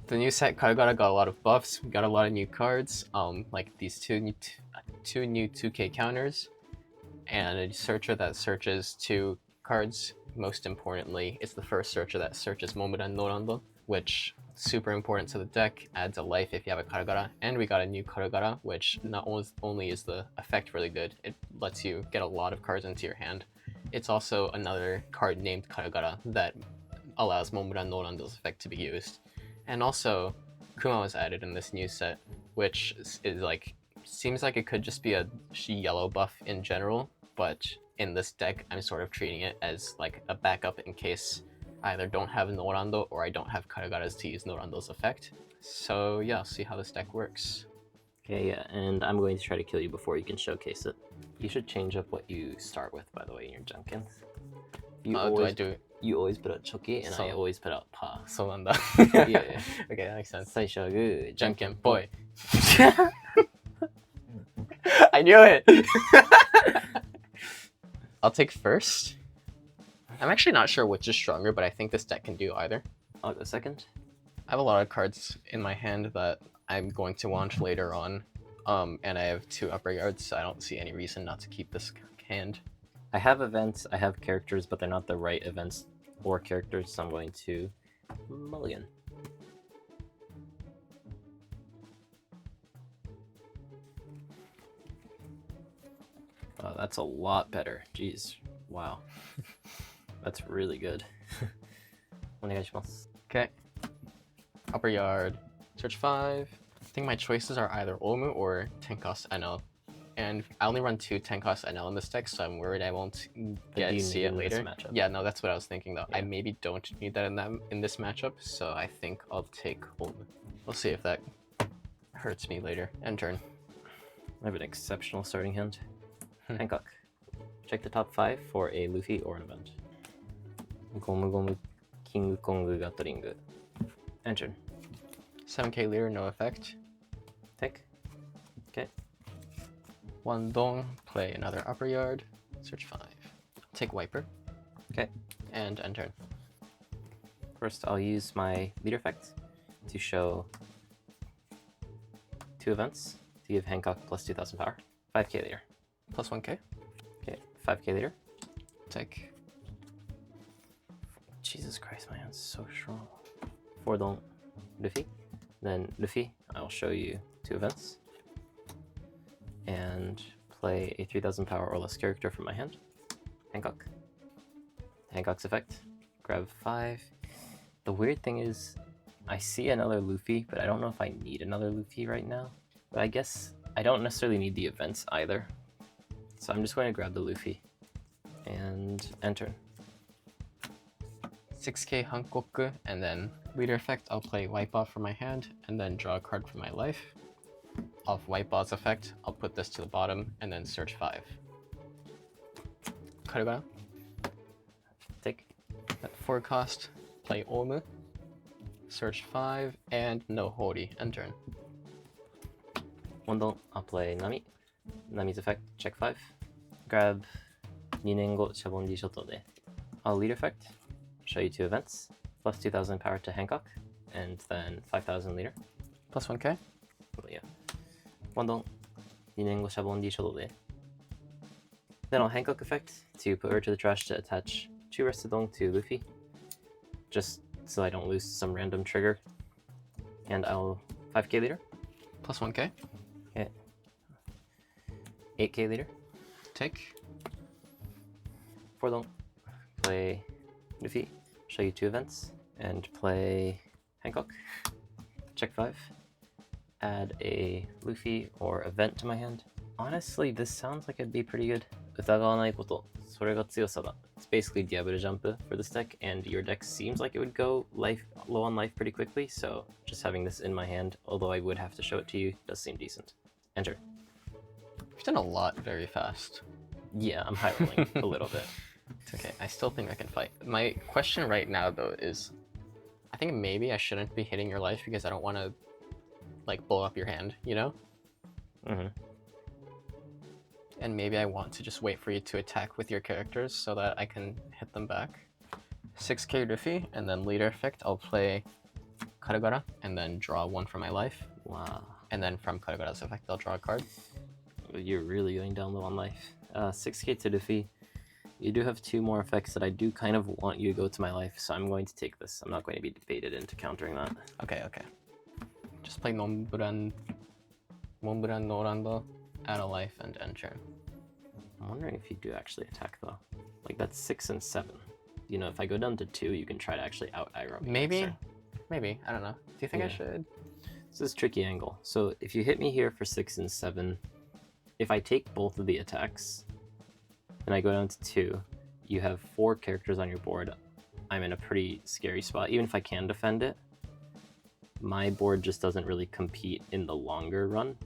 The new set Kaigara got a lot of buffs. We got a lot of new cards, like these two new 2K counters, and a searcher that searches 2 cards. Most importantly, it's the first searcher that searches Momuran no Rando, which super important to the deck, adds a life if you have a Karagara. And we got a new Karagara, which not only is the effect really good, it lets you get a lot of cards into your hand. It's also another card named Karagara that allows Momuran no Rando's effect to be used. And also, Kuma was added in this new set, which is like, seems like it could just be a yellow buff in general, but in this deck, I'm sort of treating it as like a backup in case I either don't have Norando or I don't have Karagaras to use Norando's effect. So yeah, see how this deck works. Okay, yeah, and I'm going to try to kill you before you can showcase it. You should change up what you start with, by the way, in your Junkins. You always put out Choki, and I always put out Pa. So nanda. Yeah. Okay, that makes sense. 最初はグー、じゃんけん Junkin ぽ boy. い。 I knew it! I'll take first. I'm actually not sure which is stronger, but I think this deck can do either. I'll go second. I have a lot of cards in my hand that I'm going to launch later on, and I have 2 upper yards, so I don't see any reason not to keep this hand. I have events, I have characters, but they're not the right events or characters, so I'm going to mulligan. Oh, that's a lot better. Jeez. Wow. That's really good. お願いします. Okay. Upper yard. Search 5. I think my choices are either Omu or 10 cost NL. And I only run 2 10 cost NL in this deck, so I'm worried I won't see it later. Yeah, no, that's what I was thinking though. Yeah. I maybe don't need that in this matchup, so I think I'll take Omu. We'll see if that hurts me later. End turn. I have an exceptional starting hand. Hancock. Check the top 5 for a Luffy or an event. Gomu Gomu King Kong Gatling. Enter. 7k leader, no effect. Take. Okay. 1 Dong, play another upper yard. Search 5. Take Wiper. Okay. And end turn. First, I'll use my leader effect to show 2 events to give Hancock plus 2000 power. 5k leader. Plus 1k. Okay, 5k leader. Take. Jesus Christ, my hand's so strong. 4 Dong, Luffy. Then Luffy, I'll show you 2 events. And play a 3000 power or less character from my hand. Hancock. Hancock's effect. Grab 5. The weird thing is, I see another Luffy, but I don't know if I need another Luffy right now. But I guess I don't necessarily need the events either. So I'm just going to grab the Luffy. And enter. 6k Hankoku, and then leader effect, I'll play Wipe Off from my hand, and then draw a card from my life. Off Wipe Off's effect, I'll put this to the bottom, and then search 5. Karagara. Take. At 4 cost, play Omu. Search 5, and no Hori. End turn. 1 Dong, I'll play Nami. Nami's effect, check 5. Grab 2年後シャボンディ諸島で I'll lead effect, show you 2 events, plus 2000 power to Hancock, and then 5000 leader. Plus 1k. Oh, yeah. 1 Dong, 2年後シャボンディ諸島で Then I'll Hancock effect to put her to the trash to attach 2 Rested Dong to Luffy, just so I don't lose some random trigger. And I'll 5k leader. Plus 1k. Okay. 8k leader. Take. 4 Dong, play Luffy, show you 2 events, and play Hancock. Check 5. Add a Luffy or event to my hand. Honestly, this sounds like it'd be pretty good. 疑わないこと、それが強さだ. It's basically Diablo Jump for this deck, and your deck seems like it would go low on life pretty quickly, so just having this in my hand, although I would have to show it to you, does seem decent. Enter. You've done a lot very fast. Yeah, I'm high rolling a little bit. It's okay, I still think I can fight. My question right now though is, I think maybe I shouldn't be hitting your life because I don't want to like blow up your hand, you know? Mm-hmm. And maybe I want to just wait for you to attack with your characters so that I can hit them back. 6k Luffy, and then leader effect, I'll play Karagara and then draw 1 from my life. Wow. And then from Karagara's effect, I'll draw a card. You're really going down low on life. 6k to defeat. You do have 2 more effects that I do kind of want you to go to my life, so I'm going to take this. I'm not going to be debated into countering that. Okay. Just play Montblanc Norando, add a life, and end turn. I'm wondering if you do actually attack though. Like that's 6 and 7. You know, if I go down to 2, you can try to actually out aggro me. Maybe, I don't know. Do you think I should? This is a tricky angle. So if you hit me here for 6 and 7, if I take both of the attacks, and I go down to 2, you have 4 characters on your board. I'm in a pretty scary spot. Even if I can defend it, my board just doesn't really compete in the longer run.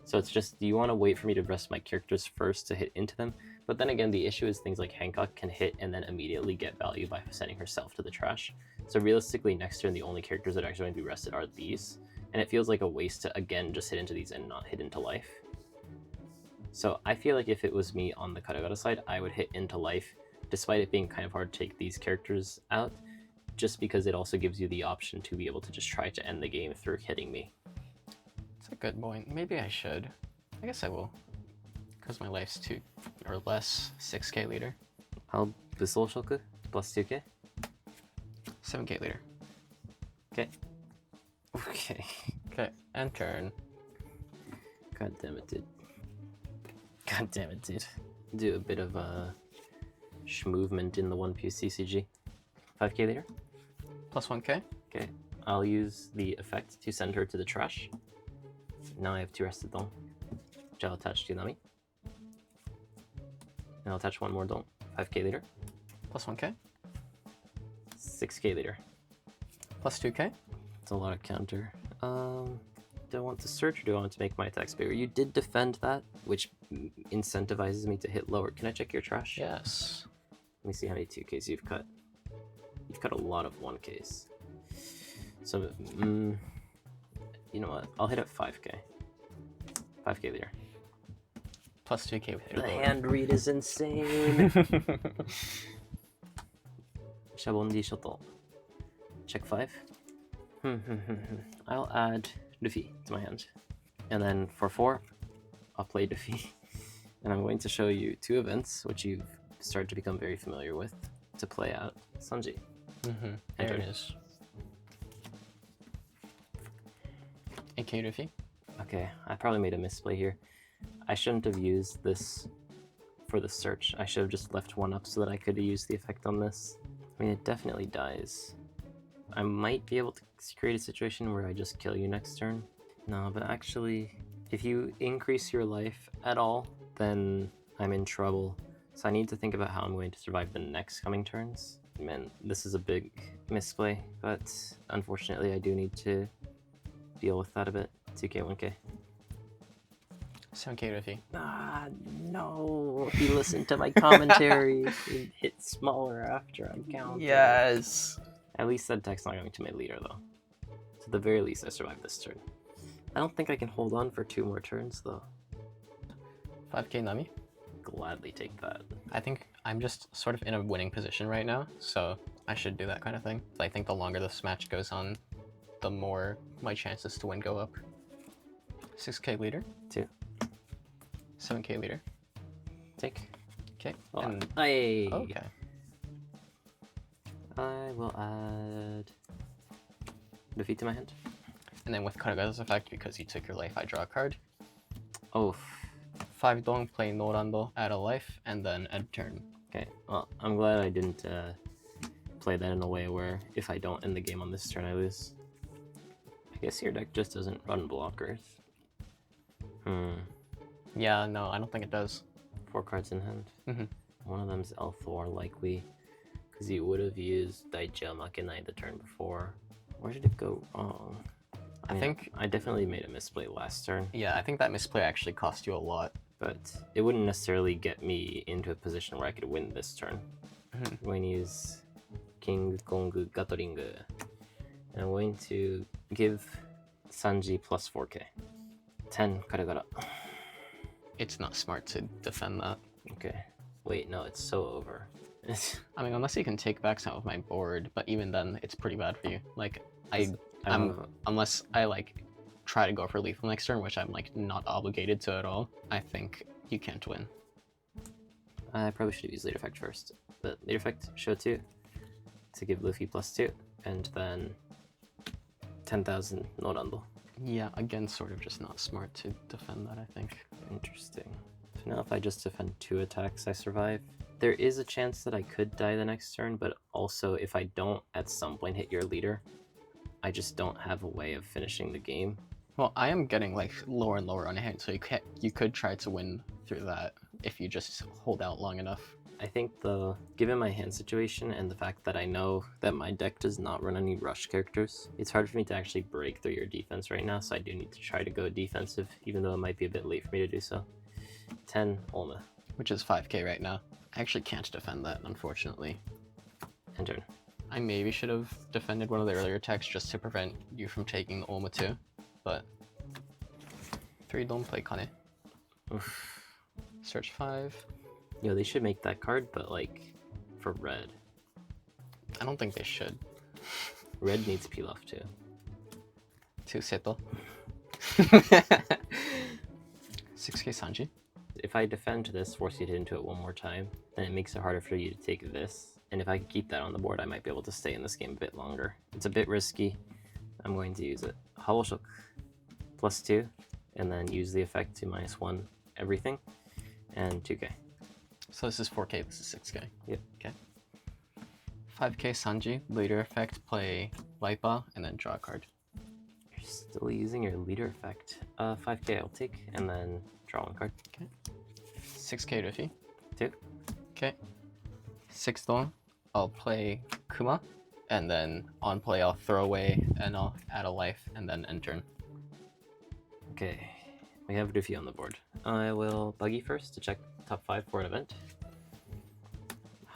So it's just, do you want to wait for me to rest my characters first to hit into them? But then again, the issue is things like Hancock can hit and then immediately get value by sending herself to the trash. So realistically, next turn, the only characters that are actually going to be rested are these. And it feels like a waste to, again, just hit into these and not hit into life. So I feel like if it was me on the Karagara side, I would hit into life, despite it being kind of hard to take these characters out, just because it also gives you the option to be able to just try to end the game through hitting me. It's a good point. Maybe I should. I guess I will. Because my life's 2 or less 6k leader. I'll Busol Shoku plus 2k. 7k leader. Okay. Okay. Okay, end turn. God damn it, dude. God damn it, dude. Do a bit of movement in the One Piece CCG. 5k leader. Plus 1k. Okay. I'll use the effect to send her to the trash. Now I have 2 rested Don, which I'll attach to Nami. And I'll attach 1 more Don. 5k leader. Plus 1k. 6k leader. Plus 2k. It's a lot of counter. Do I want to search or do I want to make my attacks bigger? You did defend that, which incentivizes me to hit lower. Can I check your trash? Yes. Let me see how many 2ks you've cut. You've cut a lot of 1ks. So, you know what? I'll hit at 5k. 5k leader. Plus 2k with The hand read is insane. Shabondi Shoto. Check 5. I'll add Luffy to my hand. And then for 4, I'll play Luffy. And I'm going to show you 2 events, which you've started to become very familiar with, to play out Sanji. There it is. 8k Luffy. Okay, I probably made a misplay here. I shouldn't have used this for the search. I should have just left 1 up so that I could use the effect on this. I mean, it definitely dies. I might be able to create a situation where I just kill you next turn. No, but actually, if you increase your life at all, then I'm in trouble. So I need to think about how I'm going to survive the next coming turns. Man, this is a big misplay, but unfortunately I do need to deal with that a bit. 2k, 1k. 7k Luffy. Ah, no. If you listen to my commentary, it hits smaller after I count. Yes. At least that attack's not going to my leader, though. So at the very least, I survived this turn. I don't think I can hold on for 2 more turns, though. 5k Nami. Gladly take that. I think I'm just sort of in a winning position right now, so I should do that kind of thing. I think the longer this match goes on, the more my chances to win go up. 6k leader. 2. 7k leader. Take. Okay. Oh, And okay. I will add Defeat to my hand. And then with Karagara's effect, because you took your life, I draw a card. Oh. 5 Dong, play Norando, add a life, and then end turn. Okay, well, I'm glad I didn't play that in a way where if I don't end the game on this turn, I lose. I guess your deck just doesn't run blockers. Yeah, no, I don't think it does. 4 cards in hand. One of them's L4, likely, because you would have used Daicha Makenai the turn before. Where did it go wrong? I mean, think I definitely made a misplay last turn. Yeah, I think that misplay actually cost you a lot. But it wouldn't necessarily get me into a position where I could win this turn. I'm going to use King Kong Gatling. And I'm going to give Sanji plus 4k. 10 Karagara. It's not smart to defend that. Okay. Wait, no, it's so over. I mean, unless you can take back some of my board, but even then, it's pretty bad for you. Like, Unless I like try to go for lethal next turn, which I'm like not obligated to at all, I think you can't win. I probably should have used leader effect first. But leader effect, show 2 to give Luffy +2, and then 10,000 no rando. Yeah, again, sort of just not smart to defend that, I think. Interesting. So now if I just defend 2 attacks, I survive. There is a chance that I could die the next turn, but also if I don't at some point hit your leader, I just don't have a way of finishing the game. Well, I am getting like lower and lower on hand, so you could try to win through that if you just hold out long enough. I think though, given my hand situation and the fact that I know that my deck does not run any rush characters, it's hard for me to actually break through your defense right now, so I do need to try to go defensive, even though it might be a bit late for me to do so. 10 Olma. Which is 5k right now. I actually can't defend that, unfortunately. End turn. I maybe should have defended one of the earlier attacks just to prevent you from taking the Olma too, but 3 don't play Kane. Oof. Search 5. Yo, they should make that card, but like for red. I don't think they should. Red needs Pilaf too. 2 Seto. 6k Sanji. If I defend this, force you to hit into it one more time, then it makes it harder for you to take this. And if I can keep that on the board, I might be able to stay in this game a bit longer. It's a bit risky. I'm going to use it. Hawashok +2, and then use the effect to -1 everything, and 2k. So this is 4k, this is 6k. Yep. Okay. 5k Sanji, leader effect, play Wipa, and then draw a card. You're still using your leader effect. 5k I'll take, and then draw 1 card. Okay. 6k Luffy. 2. Okay. 6th one, I'll play Kuma, and then on play I'll throw away and I'll add a life, and then end turn. Okay, we have Luffy on the board. I will buggy first to check top 5 for an event.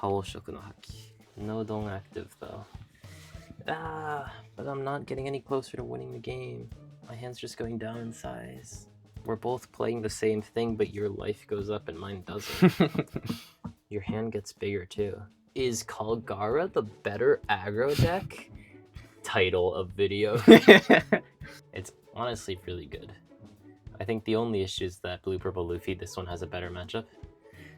Hawoshoku no Haki. No Don active though. But I'm not getting any closer to winning the game. My hand's just going down in size. We're both playing the same thing, but your life goes up and mine doesn't. Your hand gets bigger too. Is Kalgara the better aggro deck? Title of video. It's honestly really good. I think the only issue is that Blue Purple Luffy, this one has a better matchup.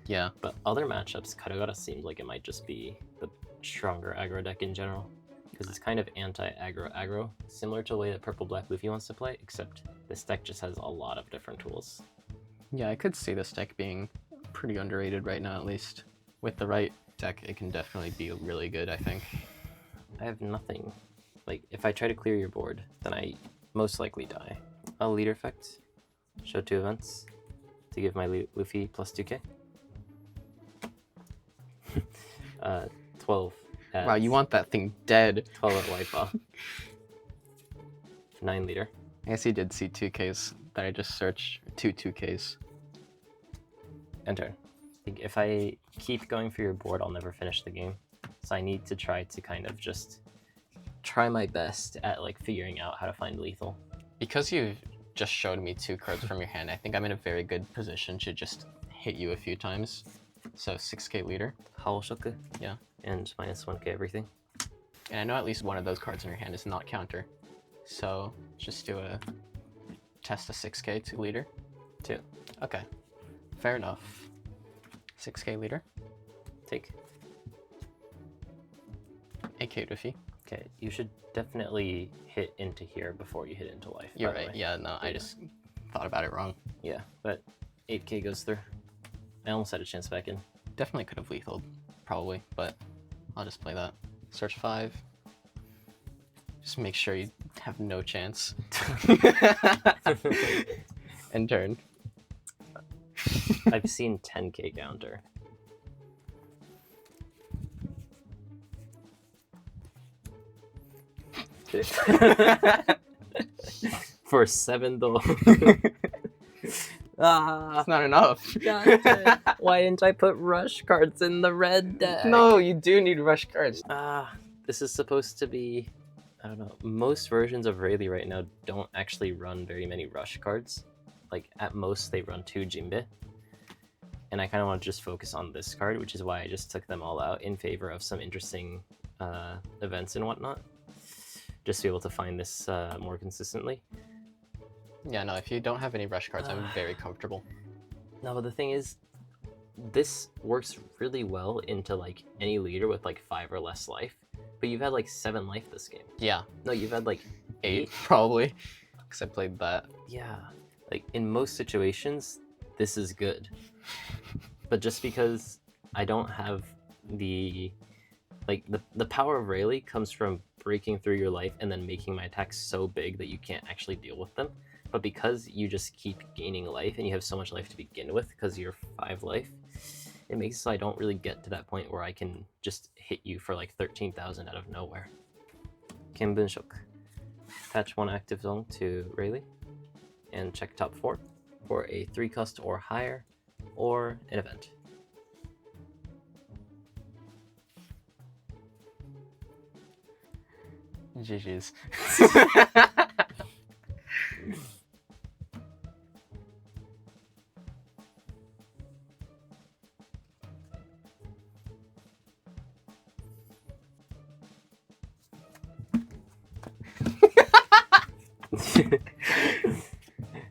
Yeah. But other matchups, Karagara seems like it might just be the stronger aggro deck in general. Because it's kind of anti-aggro aggro, similar to the way that Purple Black Luffy wants to play, except this deck just has a lot of different tools. Yeah, I could see this deck being pretty underrated right now, at least. With the right deck, it can definitely be really good, I think. I have nothing. Like, if I try to clear your board, then I most likely die. I'll leader effect, show 2 events to give my Luffy +2k. 12 at... Wow, you want that thing dead. 12 at Wipa. 9 leader. I guess he did see 2ks that I just searched. 2 2ks. End turn. If I keep going for your board, I'll never finish the game. So I need to try to kind of just try my best at like figuring out how to find lethal. Because you just showed me 2 cards from your hand, I think I'm in a very good position to just hit you a few times. So 6k leader. Hawoshoku. Yeah. And -1k everything. And I know at least one of those cards in your hand is not counter. So just do a test a 6k to leader. 2. Okay. Fair enough. 6k leader. Take. 8k Luffy. Okay, you should definitely hit into here before you hit into life. You're by the right. way. Yeah, no, I just thought about it wrong. Yeah, but 8k goes through. I almost had a chance back in. Definitely could have lethaled, probably, but I'll just play that. Search 5. Just make sure you have no chance. End turn. I've seen 10k counter. For 7 though. It's not enough. Gotcha. Why didn't I put rush cards in the red deck? No, you do need rush cards. This is supposed to be, I don't know, most versions of Rayleigh right now don't actually run very many rush cards. Like, at most, they run 2 Jinbe. And I kind of want to just focus on this card, which is why I just took them all out in favor of some interesting events and whatnot. just to be able to find this more consistently. Yeah, no, if you don't have any rush cards, I'm very comfortable. No, but the thing is, this works really well into like any leader with like 5 or less life. But you've had like 7 life this game. Yeah. No, you've had like 8 probably, because I played that. Yeah, like in most situations, this is good. But just because I don't have the power of Rayleigh comes from breaking through your life and then making my attacks so big that you can't actually deal with them. But because you just keep gaining life and you have so much life to begin with because you're 5 life, it makes it so I don't really get to that point where I can just hit you for like 13,000 out of nowhere. Kinbunshok. Attach 1 active zone to Rayleigh and check top 4 for a 3 cost or higher or an event. GG's.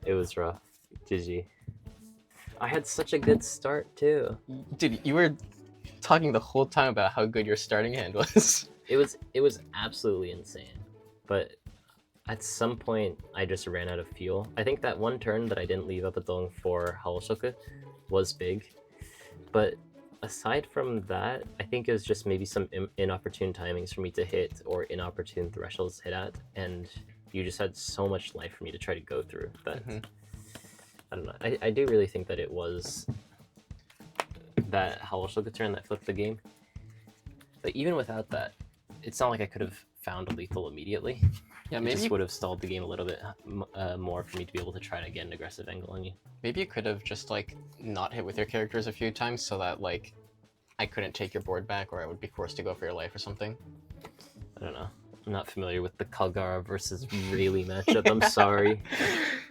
It was rough. GG. I had such a good start too. Dude, you were talking the whole time about how good your starting hand was. It was absolutely insane. But at some point, I just ran out of fuel. I think that one turn that I didn't leave up a dong for Hawashoku was big. But aside from that, I think it was just maybe some inopportune timings for me to hit or inopportune thresholds to hit at. And you just had so much life for me to try to go through that. I don't know. I do really think that it was that Hawashoku turn that flipped the game. But even without that, it's not like I could have found a lethal immediately. Yeah, It maybe just would have stalled the game a little bit more for me to be able to try to get an aggressive angle on you. maybe you could have just like not hit with your characters a few times so that like I couldn't take your board back or I would be forced to go for your life or something. I don't know. I'm not familiar with the Kagara versus Rayleigh matchup. I'm sorry.